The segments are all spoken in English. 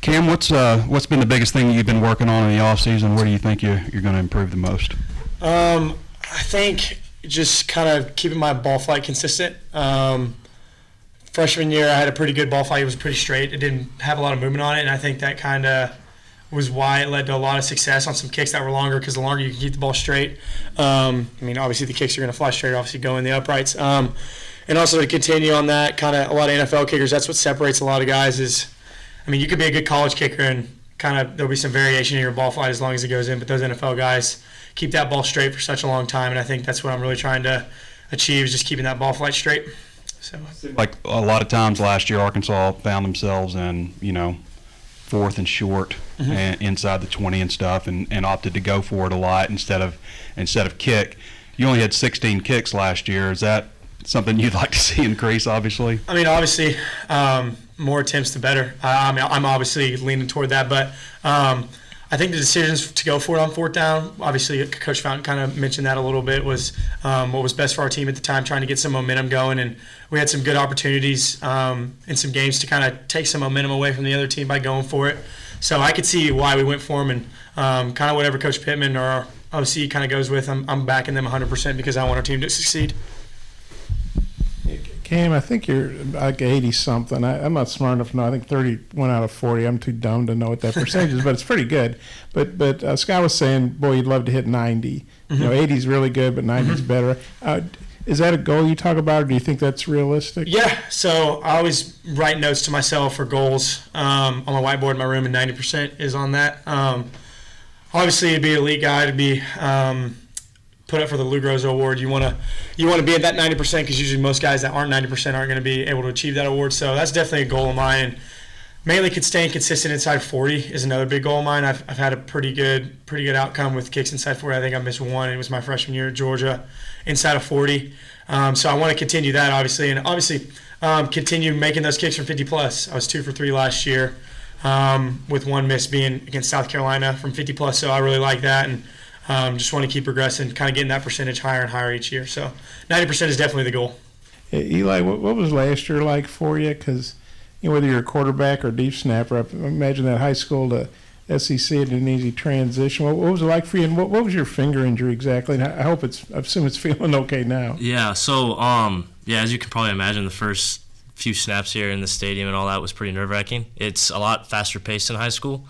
Cam, what's been the biggest thing you've been working on in the off season? Where do you think you're going to improve the most? I think just kind of keeping my ball flight consistent. Freshman year, I had a pretty good ball flight. It was pretty straight. It didn't have a lot of movement on it, and I think that kind of was why it led to a lot of success on some kicks that were longer, because the longer you can keep the ball straight. Obviously the kicks are going to fly straight, obviously go in the uprights. And also to continue on that, kind of a lot of NFL kickers, that's what separates a lot of guys is, you could be a good college kicker and kind of there'll be some variation in your ball flight as long as it goes in, but those NFL guys keep that ball straight for such a long time, and I think that's what I'm really trying to achieve is just keeping that ball flight straight. So, like a lot of times last year, Arkansas found themselves in, fourth and short and inside the 20 and stuff, and opted to go for it a lot instead of kick. You only had 16 kicks last year. Is that something you'd like to see increase, obviously? Obviously, more attempts the better. I'm obviously leaning toward that, but I think the decisions to go for it on fourth down, obviously Coach Fountain kind of mentioned that a little bit, was what was best for our team at the time, trying to get some momentum going, and we had some good opportunities in some games to kind of take some momentum away from the other team by going for it. So I could see why we went for them, and kind of whatever Coach Pittman or our OC kind of goes with, I'm backing them 100% because I want our team to succeed. Cam, I think you're like 80-something. I'm not smart enough to know. I think 31 out of 40. I'm too dumb to know what that percentage is, but it's pretty good. But Scott was saying, boy, you'd love to hit 90. 80 is really good, but 90 is better. Is that a goal you talk about, or do you think that's realistic? Yeah, so I always write notes to myself for goals on my whiteboard in my room, and 90% is on that. Obviously, to be an elite guy, to be put up for the Lou Groza Award, you want to be at that 90% because usually most guys that aren't 90% aren't going to be able to achieve that award. So that's definitely a goal of mine. And mainly staying consistent inside 40 is another big goal of mine. I've had a pretty good outcome with kicks inside 40. I think I missed one. It was my freshman year at Georgia, inside of 40. So I want to continue that, obviously, and continue making those kicks from 50 plus. I was 2 for 3 last year, with one miss being against South Carolina from 50 plus. So I really like that, and just want to keep progressing, kind of getting that percentage higher and higher each year. So 90% is definitely the goal. Eli, what was last year like for you? Because whether you're a quarterback or deep snapper, I imagine that high school to SEC had an easy transition. What was it like for you, and what was your finger injury exactly? And I assume it's feeling okay now. Yeah. So as you can probably imagine, the first few snaps here in the stadium and all that was pretty nerve-wracking. It's a lot faster paced in high school,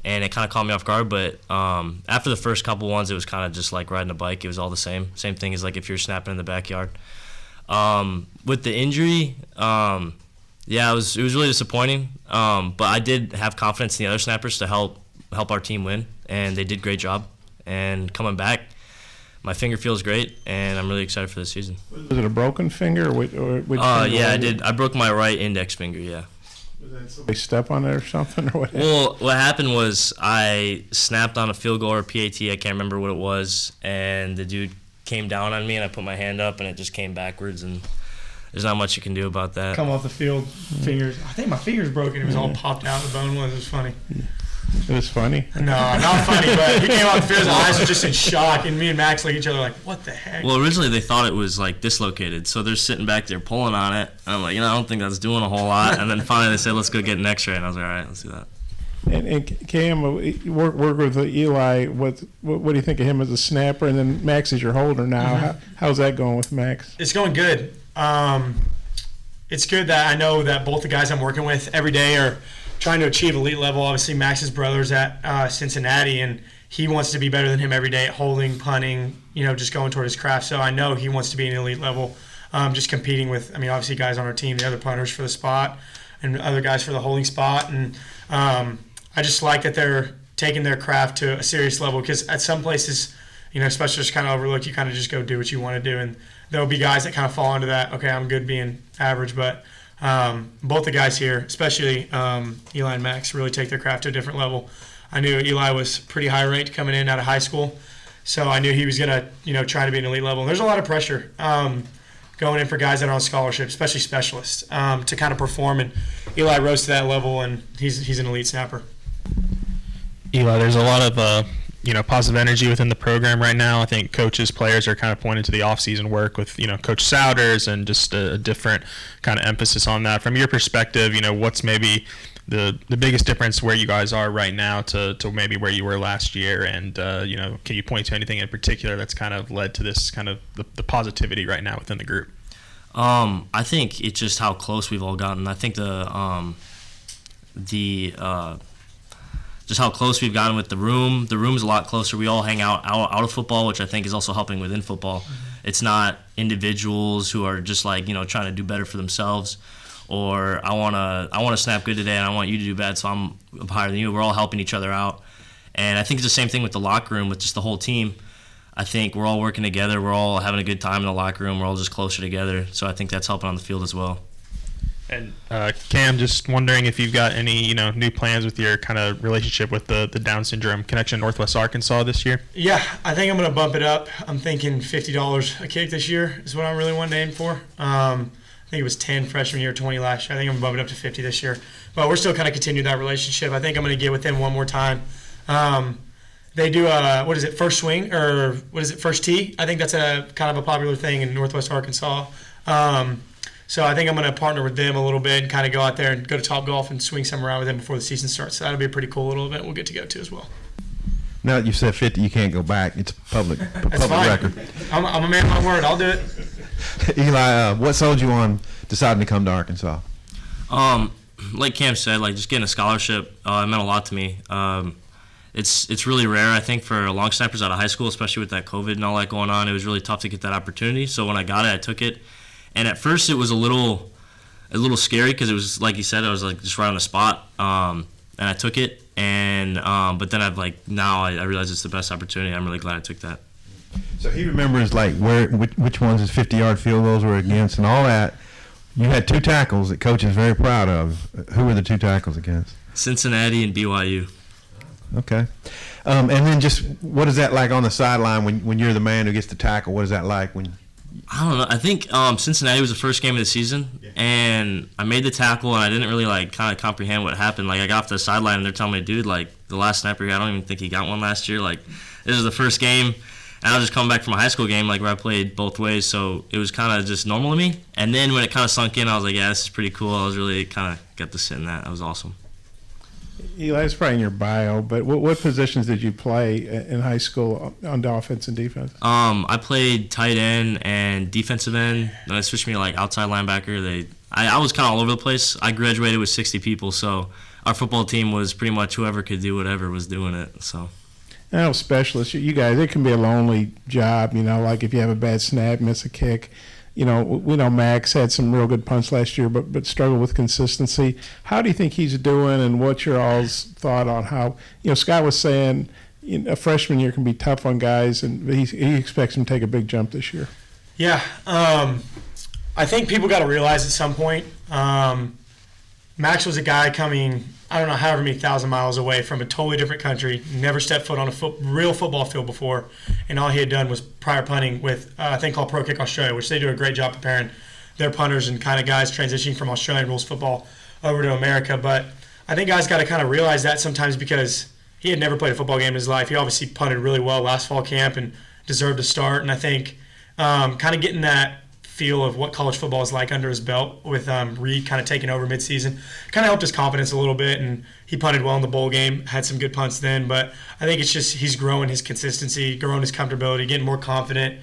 and it kind of caught me off guard. But after the first couple ones, it was kind of just like riding a bike. It was all the same thing as like if you're snapping in the backyard. With the injury, it was really disappointing. But I did have confidence in the other snappers to help our team win, and they did a great job. And coming back, my finger feels great, and I'm really excited for this season. Was it a broken finger? Or which I did. I broke my right index finger, yeah. Was that somebody step on it or something, or what? Well, what happened was I snapped on a field goal or PAT, I can't remember what it was, and the dude came down on me, and I put my hand up, and it just came backwards, and there's not much you can do about that. Come off the field, fingers. I think my finger's broken. It was all popped out. The bone was. It was funny. It was funny? No, not funny, but he came off the field. His eyes were just in shock, and me and Max looked at each other like, what the heck? Well, originally they thought it was like dislocated, so they're sitting back there pulling on it, and I'm like, I don't think that's doing a whole lot. And then finally they said, let's go get an X-ray, and I was like, all right, let's do that. And Cam, work with Eli. What do you think of him as a snapper? And then Max is your holder now. How's that going with Max? It's going good. It's good that I know that both the guys I'm working with every day are trying to achieve elite level. Obviously, Max's brother's at Cincinnati, and he wants to be better than him every day at holding, punting, just going toward his craft. So I know he wants to be an elite level, just competing with, obviously guys on our team, the other punters for the spot and other guys for the holding spot. And I just like that they're taking their craft to a serious level, because at some places, specialists kind of overlooked. You kind of just go do what you want to do, and there'll be guys that kind of fall into that, okay, I'm good being average, but both the guys here, especially Eli and Max, really take their craft to a different level. I knew Eli was pretty high ranked coming in out of high school, so I knew he was going to, try to be an elite level. And there's a lot of pressure going in for guys that are on scholarship, especially specialists, to kind of perform. And Eli rose to that level, and he's an elite snapper. Eli, there's a lot of positive energy within the program right now. I think coaches, players are kind of pointing to the off-season work with, Coach Souders, and just a different kind of emphasis on that. From your perspective, what's maybe the biggest difference where you guys are right now to maybe where you were last year, and can you point to anything in particular that's kind of led to this kind of the positivity right now within the group? I think it's just how close we've all gotten. I think just how close we've gotten with the room. The room's a lot closer. We all hang out of football, which I think is also helping within football. It's not individuals who are just like, trying to do better for themselves, or I wanna snap good today and I want you to do bad, so I'm higher than you. We're all helping each other out. And I think it's the same thing with the locker room, with just the whole team. I think we're all working together. We're all having a good time in the locker room. We're all just closer together. So I think that's helping on the field as well. And Cam, just wondering if you've got any new plans with your kind of relationship with the Down syndrome connection in Northwest Arkansas this year? Yeah, I think I'm going to bump it up. I'm thinking $50 a kick this year is what I really want to aim for. I think it was 10 freshman year, 20 last year. I think I'm going to bump it up to 50 this year. But we're still kind of continuing that relationship. I think I'm going to get with them one more time. They do first swing, or first tee? I think that's a kind of a popular thing in Northwest Arkansas. So I think I'm going to partner with them a little bit and kind of go out there and go to Top Golf and swing some around with them before the season starts. So that'll be a pretty cool little event we'll get to go to as well. Now that you said 50, you can't go back. It's public record. I'm a man of my word. I'll do it. Eli, what sold you on deciding to come to Arkansas? Like Cam said, like just getting a scholarship, it meant a lot to me. It's really rare, I think, for long snappers out of high school, especially with that COVID and all that going on. It was really tough to get that opportunity. So when I got it, I took it. And at first, it was a little scary because it was, like you said, I was like just right on the spot. And I took it, and but then now I realize it's the best opportunity. I'm really glad I took that. So he remembers which ones his 50-yard field goals were against and all that. You had 2 tackles that coach is very proud of. Who were the 2 tackles against? Cincinnati and BYU. Okay. And then just what is that like on the sideline when you're the man who gets the tackle? What is that like when? I don't know. I think Cincinnati was the first game of the season, and I made the tackle, and I didn't really kind of comprehend what happened. Like I got off the sideline, and they're telling me, dude, like the last snapper, I don't even think he got one last year. Like this is the first game, and I was just coming back from a high school game, like where I played both ways, so it was kind of just normal to me. And then when it kind of sunk in, I was like, yeah, this is pretty cool. I was really kind of got to sit in that. That was awesome. Eli, it's probably in your bio, but what positions did you play in high school on the offense and defense? I played tight end and defensive end. Then I switched me to outside linebacker. I was kind of all over the place. I graduated with 60 people, so our football team was pretty much whoever could do whatever was doing it. So. I know specialists, you guys, it can be a lonely job, like if you have a bad snap, miss a kick. We know Max had some real good punts last year, but struggled with consistency. How do you think he's doing, and what's your all's thought on how, Scott was saying a freshman year can be tough on guys, and he expects him to take a big jump this year. Yeah. I think people got to realize at some point, Max was a guy coming, I don't know, however many thousand miles away from a totally different country, never stepped foot on a real football field before, and all he had done was prior punting with a thing called Pro Kick Australia, which they do a great job preparing their punters and kind of guys transitioning from Australian rules football over to America. But I think guys got to kind of realize that sometimes, because he had never played a football game in his life. He obviously punted really well last fall camp and deserved a start, and I think kind of getting that feel of what college football is like under his belt with Reed kind of taking over midseason kind of helped his confidence a little bit, and he punted well in the bowl game, had some good punts then. But I think it's just he's growing his consistency, growing his comfortability, getting more confident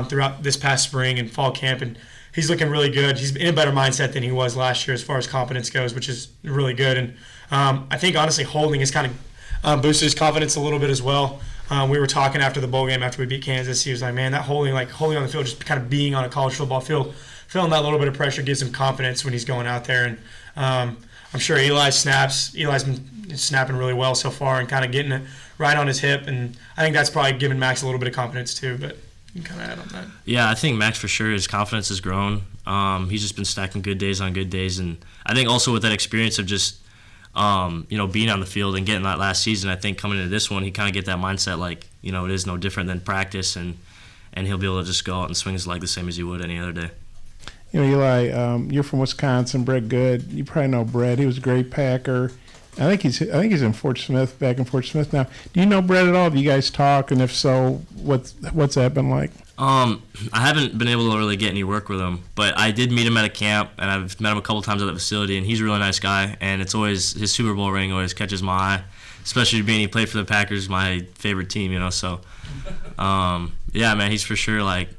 throughout this past spring and fall camp, and he's looking really good. He's in a better mindset than he was last year as far as confidence goes, which is really good. And I think honestly holding has kind of boosted his confidence a little bit as well. We were talking after the bowl game after we beat Kansas. He was like, man, that holding on the field, just kind of being on a college football field, feeling that little bit of pressure gives him confidence when he's going out there. And I'm sure Eli's been snapping really well so far and kind of getting it right on his hip. And I think that's probably given Max a little bit of confidence too. But you can kind of add on that. Yeah, I think Max for sure, his confidence has grown. He's just been stacking good days on good days. And I think also with that experience of just being on the field and getting that last season, I think coming into this one, he kind of get that mindset it is no different than practice, and he'll be able to just go out and swing his leg the same as he would any other day. Eli, you're from Wisconsin. Brett Good, you probably know Brett. He was a great Packer. I think he's in Fort Smith now. Do you know Brett at all? Do you guys talk? And if so, what's that been like? I haven't been able to really get any work with him, but I did meet him at a camp, and I've met him a couple times at the facility, and he's a really nice guy, and it's always, his Super Bowl ring always catches my eye, especially being he played for the Packers, my favorite team, you know, so, yeah, man, he's for sure, like,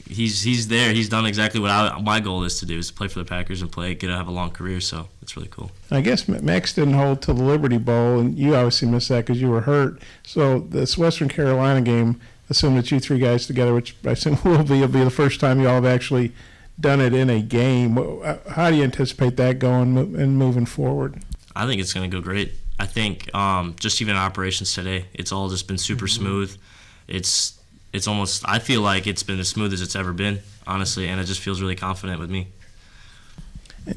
he's there, he's done exactly what my goal is to do, is to play for the Packers and have a long career, so it's really cool. I guess Max didn't hold till the Liberty Bowl, and you obviously missed that because you were hurt. So this Western Carolina game, assume that you three guys together, which I assume will be the first time you all have actually done it in a game. How do you anticipate that going and moving forward? I think it's going to go great. I think just even in operations today, it's all just been super smooth. It's almost, I feel like it's been as smooth as it's ever been, honestly, and it just feels really confident with me.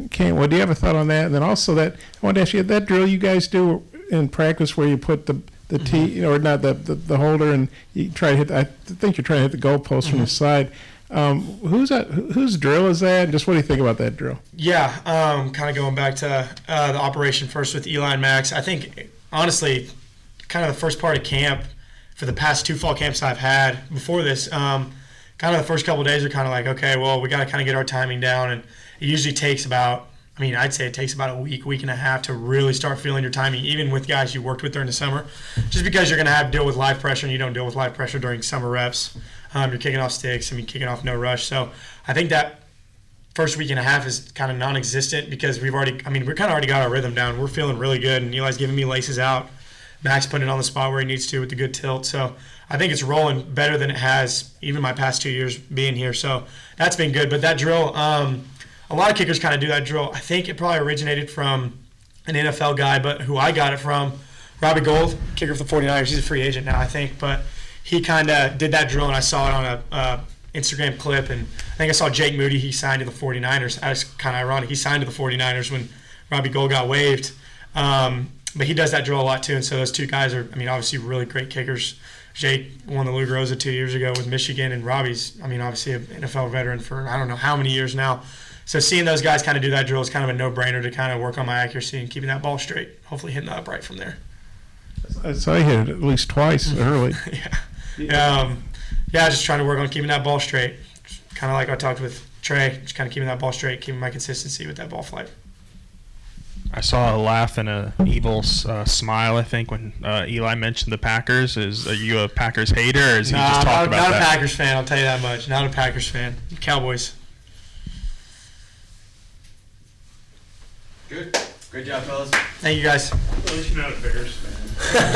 Okay, well, do you have a thought on that? And then also I wanted to ask you, that drill you guys do in practice where you put the tee, or not the holder, and you try to hit. I think you're trying to hit the goalpost from the side. Whose drill is that? Just what do you think about that drill? Yeah, kind of going back to the operation first with Eli and Max. I think honestly, kind of the first part of camp for the past 2 fall camps I've had before this, kind of the first couple of days are kind of like, okay, well, we got to kind of get our timing down, and it usually takes about, I'd say it takes about a week and a half to really start feeling your timing, even with guys you worked with during the summer, just because you're going to have to deal with live pressure, and you don't deal with live pressure during summer reps. You're kicking off sticks, kicking off no rush. So I think that first week and a half is kind of non-existent because we're kind of already got our rhythm down. We're feeling really good, and Eli's giving me laces out. Max putting it on the spot where he needs to with the good tilt. So I think it's rolling better than it has even my past 2 years being here. So that's been good. But that drill, a lot of kickers kind of do that drill. I think it probably originated from an NFL guy, but who I got it from, Robbie Gould, kicker for the 49ers. He's a free agent now, I think. But he kind of did that drill, and I saw it on a Instagram clip. And I think I saw Jake Moody. He signed to the 49ers. That's kind of ironic. He signed to the 49ers when Robbie Gould got waived. But he does that drill a lot, too. And so those two guys are, obviously really great kickers. Jake won the Lou Groza 2 years ago with Michigan, and Robbie's, obviously an NFL veteran for I don't know how many years now. So seeing those guys kind of do that drill is kind of a no-brainer to kind of work on my accuracy and keeping that ball straight, hopefully hitting the upright from there. So I hit it at least twice early. Yeah, just trying to work on keeping that ball straight. Kind of like I talked with Trey, just kind of keeping that ball straight, keeping my consistency with that ball flight. I saw a laugh and an evil smile, I think, when Eli mentioned the Packers. Are you a Packers hater, or is he just talking about that? Not a Packers fan, I'll tell you that much. Not a Packers fan. Cowboys. Good. Great job, fellas. Thank you, guys. At least you're not a Bears fan.